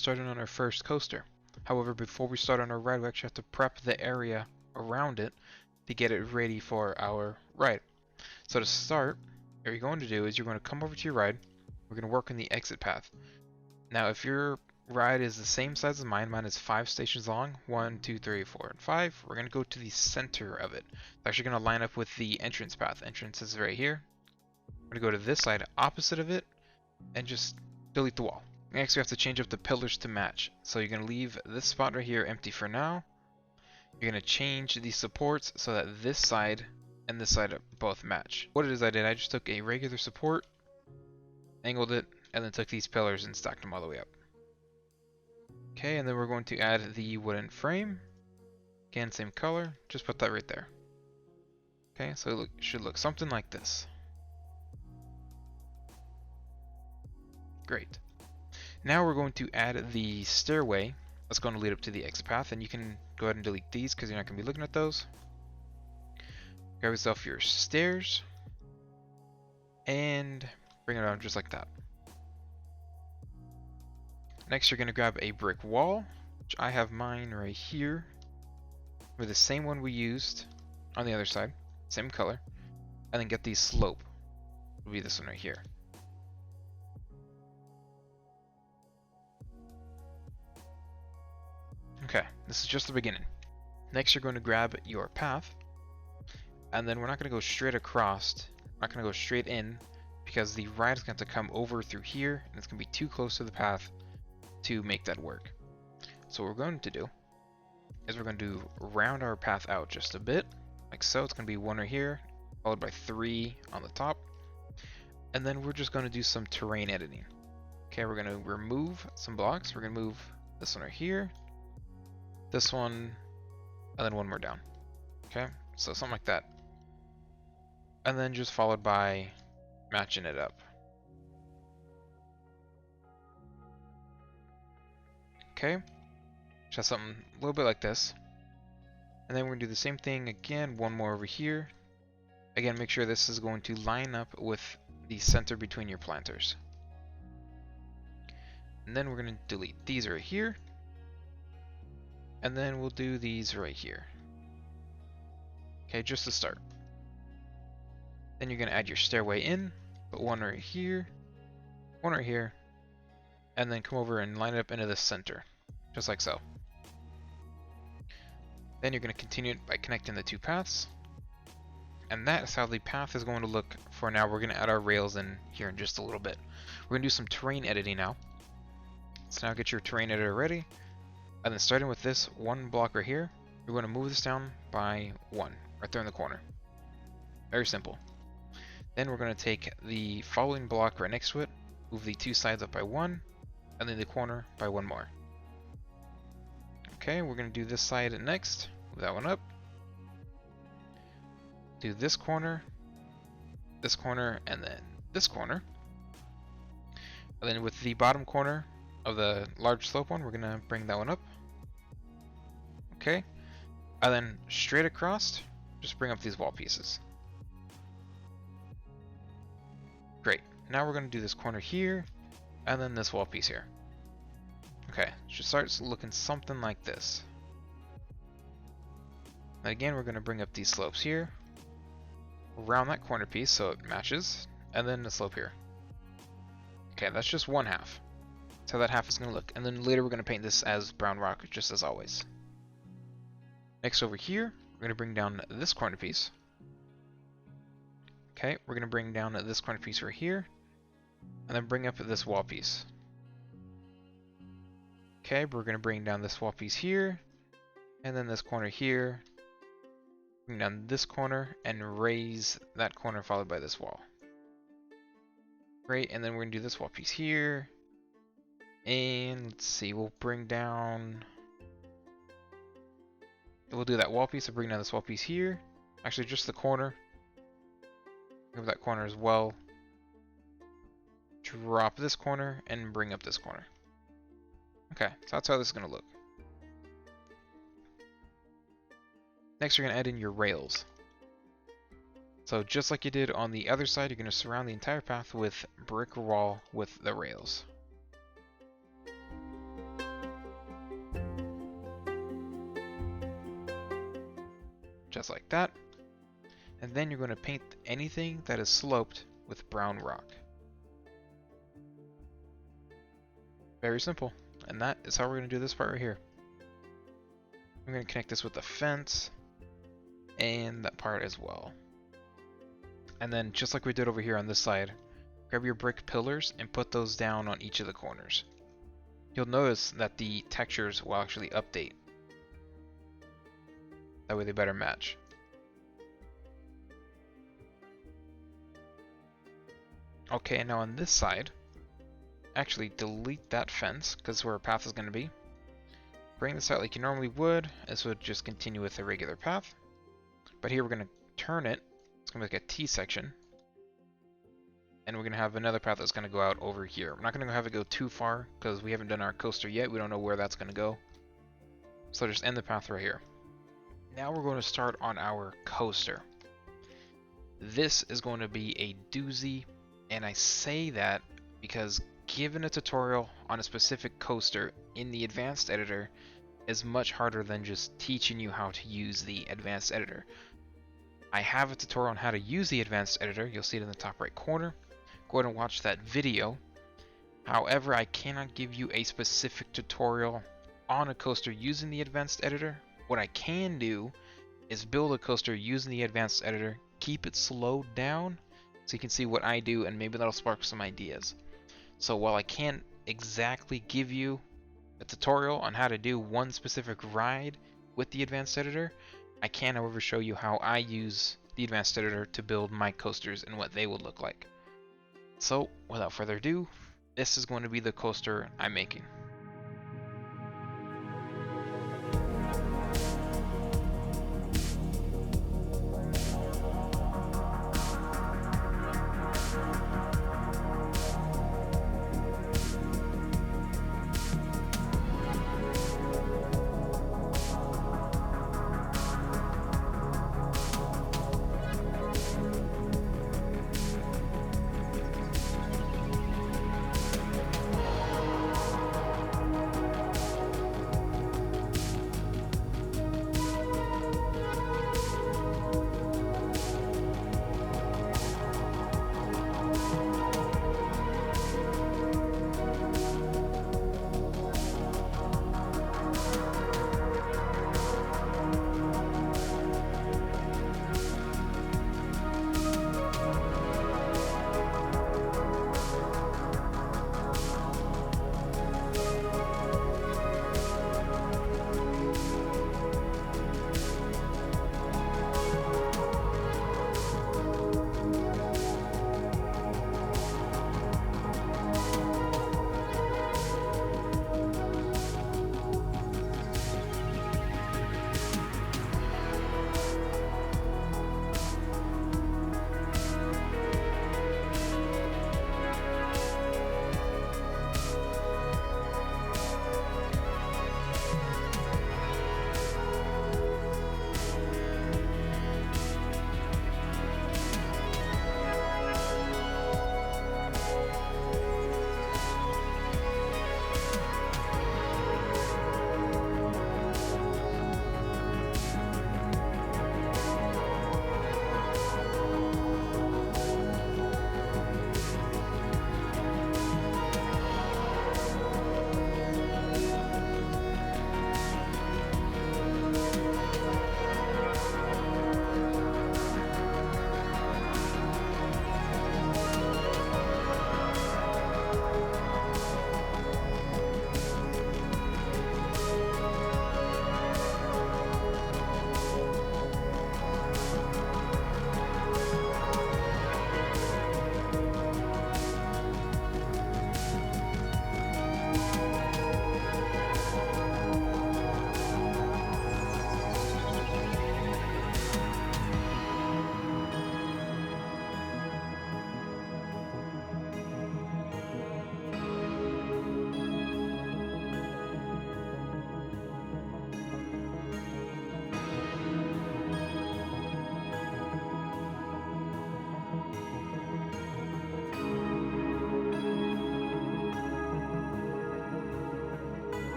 starting on our first coaster. However, before we start on our ride, we actually have to prep the area around it to get it ready for our ride. So to start, what you're going to do is you're going to come over to your ride. We're going to work on the exit path. Now, if your ride is the same size as mine is 5 stations long, 1, 2, 3, 4, and 5, we're going to go to the center of it. It's actually going to line up with the entrance path. Entrance is right here. We're going to go to this side opposite of it, and just delete the wall. Next, we have to change up the pillars to match. So you're going to leave this spot right here empty for now. You're going to change the supports so that this side and this side both match. What it is I did, I just took a regular support, angled it, and then took these pillars and stacked them all the way up. Okay, and then we're going to add the wooden frame. Again, same color, just put that right there. Okay, so it should look something like this. Great. Now we're going to add the stairway that's going to lead up to the exit path, and you can go ahead and delete these because you're not going to be looking at those. Grab yourself your stairs and bring it down just like that. Next, you're going to grab a brick wall, which I have mine right here, with the same one we used on the other side, same color, and then get the slope. It'll be this one right here. Okay, this is just the beginning. Next, you're going to grab your path, and then we're not going to go straight across, we're not going to go straight in, because the ride is going to come over through here, and it's going to be too close to the path to make that work. So what we're going to do is we're going to round our path out just a bit, like so. It's going to be 1 right here, followed by 3 on the top, and then we're just going to do some terrain editing. Okay, we're going to remove some blocks. We're going to move this one right here, this one, and then 1 more down. Okay, so something like that. And then just followed by matching it up. Okay, just something a little bit like this. And then we're going to do the same thing again, 1 more over here. Again, make sure this is going to line up with the center between your planters. And then we're going to delete these right here. And then we'll do these right here. Okay, just to start. Then you're going to add your stairway in, put 1 right here, 1 right here, and then come over and line it up into the center, just like so. Then you're going to continue it by connecting the 2 paths. And that is how the path is going to look for now. We're going to add our rails in here in just a little bit. We're going to do some terrain editing now. So now get your terrain editor ready. And then starting with this 1 block right here, we're going to move this down by 1, right there in the corner. Very simple. Then we're going to take the following block right next to it, move the 2 sides up by 1, and then the corner by 1 more. Okay, we're going to do this side next, move that one up. Do this corner, and then this corner. And then with the bottom corner of the large slope one, we're going to bring that one up. Okay, and then straight across, just bring up these wall pieces. Great, now we're going to do this corner here, and then this wall piece here. Okay, should start looking something like this. And again, we're going to bring up these slopes here, around that corner piece so it matches, and then the slope here. Okay, that's just 1 half. That's how that half is going to look. And then later we're going to paint this as brown rock, just as always. Next over here, we're going to bring down this corner piece. Okay, we're going to bring down this corner piece right here, and then bring up this wall piece. Okay, we're going to bring down this wall piece here, and then this corner here, bring down this corner, and raise that corner followed by this wall. Great, and then we're going to do this wall piece here, and let's see, we'll bring down... We'll do that wall piece, so bring down this wall piece here. Actually, just the corner. Move that corner as well. Drop this corner and bring up this corner. Okay, so that's how this is going to look. Next, you're going to add in your rails. So just like you did on the other side, you're going to surround the entire path with brick wall with the rails. just like that. And then you're going to paint anything that is sloped with brown rock. Very simple. And that is how we're going to do this part right here. I'm going to connect this with the fence and that part as well. And then just like we did over here on this side, grab your brick pillars and put those down on each of the corners. You'll notice that the textures will actually update. That way they better match. Okay, now on this side, actually delete that fence because that's where our path is going to be. Bring this out like you normally would. This would just continue with a regular path. But here we're going to turn it. It's going to be like a T section. And we're going to have another path that's going to go out over here. We're not going to have it go too far because we haven't done our coaster yet. We don't know where that's going to go. So just end the path right here. Now we're going to start on our coaster. This is going to be a doozy. And I say that because given a tutorial on a specific coaster in the advanced editor is much harder than just teaching you how to use the advanced editor. I have a tutorial on how to use the advanced editor. You'll see it in the top right corner. Go ahead and watch that video. However, I cannot give you a specific tutorial on a coaster using the advanced editor. What I can do is build a coaster using the advanced editor, keep it slowed down, so you can see what I do and maybe that'll spark some ideas. So while I can't exactly give you a tutorial on how to do one specific ride with the advanced editor, I can however show you how I use the advanced editor to build my coasters and what they would look like. So without further ado, this is going to be the coaster I'm making.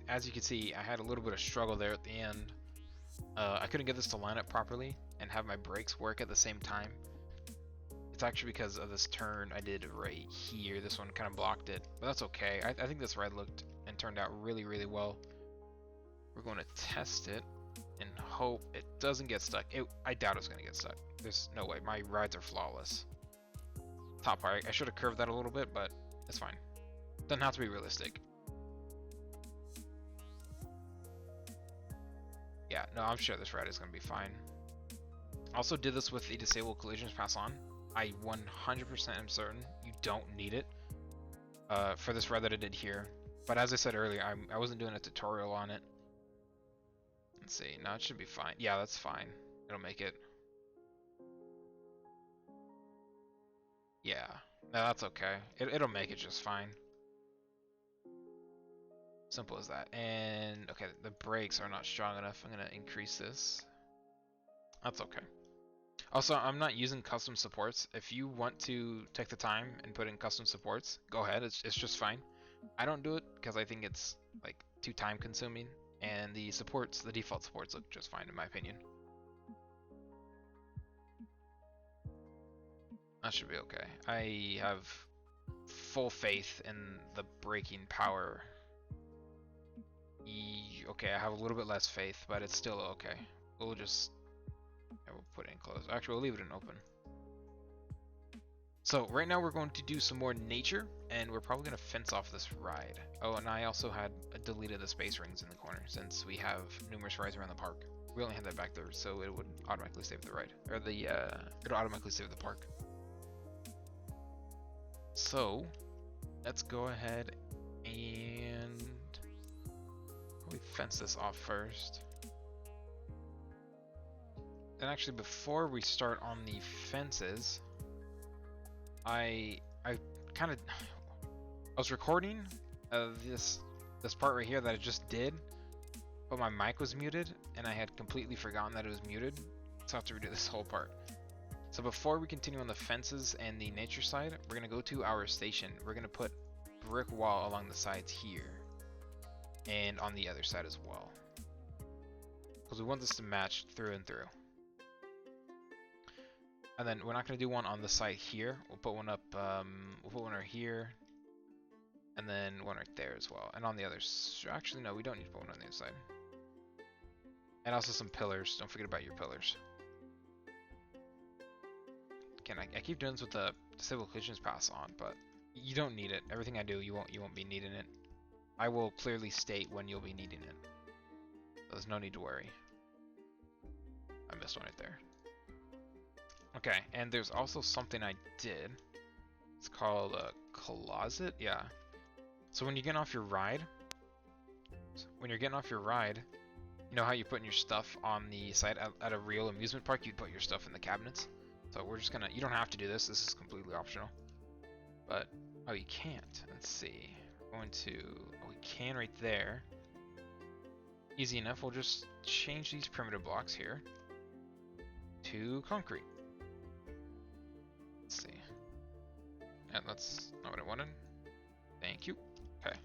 as you can see, I had a little bit of struggle there at the end. I couldn't get this to line up properly and have my brakes work at the same time. It's actually because of this turn I did right here. This one kind of blocked it, but that's okay. I think this ride looked and turned out really, really well. We're going to test it and hope it doesn't get stuck. I doubt it's going to get stuck. There's no way. My rides are flawless. Top part, I should have curved that a little bit, but it's fine. Doesn't have to be realistic. Yeah, no, I'm sure this ride is going to be fine. Also did this with the disabled collisions pass on. I 100% am certain you don't need it for this ride that I did here. But as I said earlier, I wasn't doing a tutorial on it. Let's see, no, it should be fine. Yeah, that's fine. It'll make it. Yeah, no, that's okay. It'll make it just fine. Simple as that. And okay, the brakes are not strong enough. I'm gonna increase this. That's okay. Also, I'm not using custom supports. If you want to take the time and put in custom supports, go ahead. It's just fine. I don't do it because I think it's like too time consuming, and the supports, the default supports, look just fine in my opinion. That should be okay. I have full faith in the braking power. Okay, I have a little bit less faith, but it's still okay. We'll just, yeah, we'll put it in close. Actually, we'll leave it in open. So right now we're going to do some more nature, and we're probably going to fence off this ride. Oh, and I also had deleted the space rings in the corner since we have numerous rides around the park. We only had that back there, so it would automatically save the ride, or it'll automatically save the park. So let's go ahead and we fence this off first. And actually, before we start on the fences, I was recording this part right here that I just did, but my mic was muted and I had completely forgotten that it was muted, so I have to redo this whole part. So before we continue on the fences and the nature side, we're gonna go to our station. We're gonna put brick wall along the sides here and on the other side as well, because we want this to match through and through. And then we're not going to do one on the side here. We'll put one up, we'll put one right here, and then one right there as well. And on the other actually no, we don't need to put one on the other side. And also some pillars. Don't forget about your pillars. Again, I keep doing this with the disabled collisions pass on, but you don't need it. Everything I do, you won't be needing it. I will clearly state when you'll be needing it. There's no need to worry. I missed one right there. Okay, and there's also something I did. It's called a closet. Yeah. So when you're getting off your ride, you know how you put your stuff on the side at a real amusement park? You'd put your stuff in the cabinets. So we're just gonna. You don't have to do this. This is completely optional. But oh, you can't. Let's see. We're going to. Oh, we can right there. Easy enough. We'll just change these primitive blocks here to concrete. Let's see. And that's not what I wanted. Thank you. Okay.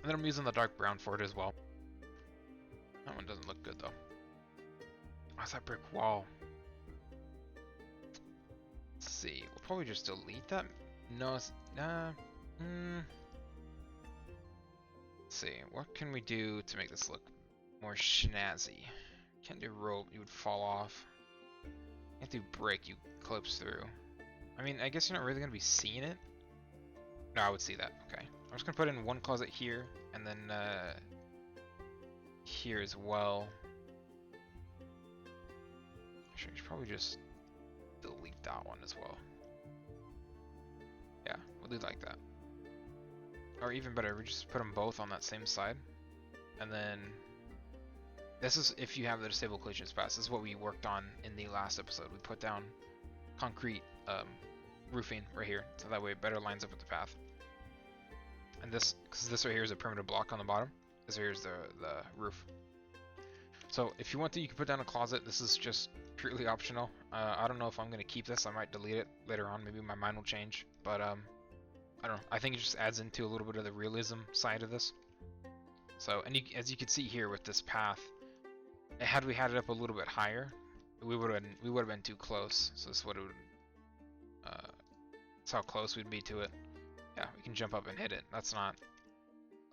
And then I'm using the dark brown for it as well. That one doesn't look good though. What's that brick wall? Let's see. We'll probably just delete that. No, it's let's see. What can we do to make this look more snazzy? Can't do rope, you would fall off. Can't do brick, you clips through. I mean, I guess you're not really gonna be seeing it. No, I would see that. Okay. I'm just gonna put in one closet here, and then here as well. Actually, I should probably just delete that one as well. Yeah, we'll do like that. Or even better, we just put them both on that same side, and then. This is if you have the disabled collisions pass. This is what we worked on in the last episode. We put down concrete roofing right here, so that way it better lines up with the path. And this, because this right here is a primitive block on the bottom. This right here is the roof. So if you want to, you can put down a closet. This is just purely optional. I don't know if I'm going to keep this. I might delete it later on. Maybe my mind will change. But I don't know. I think it just adds into a little bit of the realism side of this. So, and as you can see here with this path, had we had it up a little bit higher, we would have been too close. So this would have, that's how close we'd be to it. Yeah, we can jump up and hit it. That's not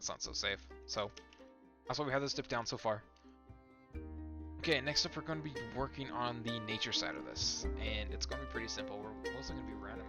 so safe. So that's why we have this dip down so far. Okay, next up we're going to be working on the nature side of this, and it's going to be pretty simple. We're mostly going to be randomizing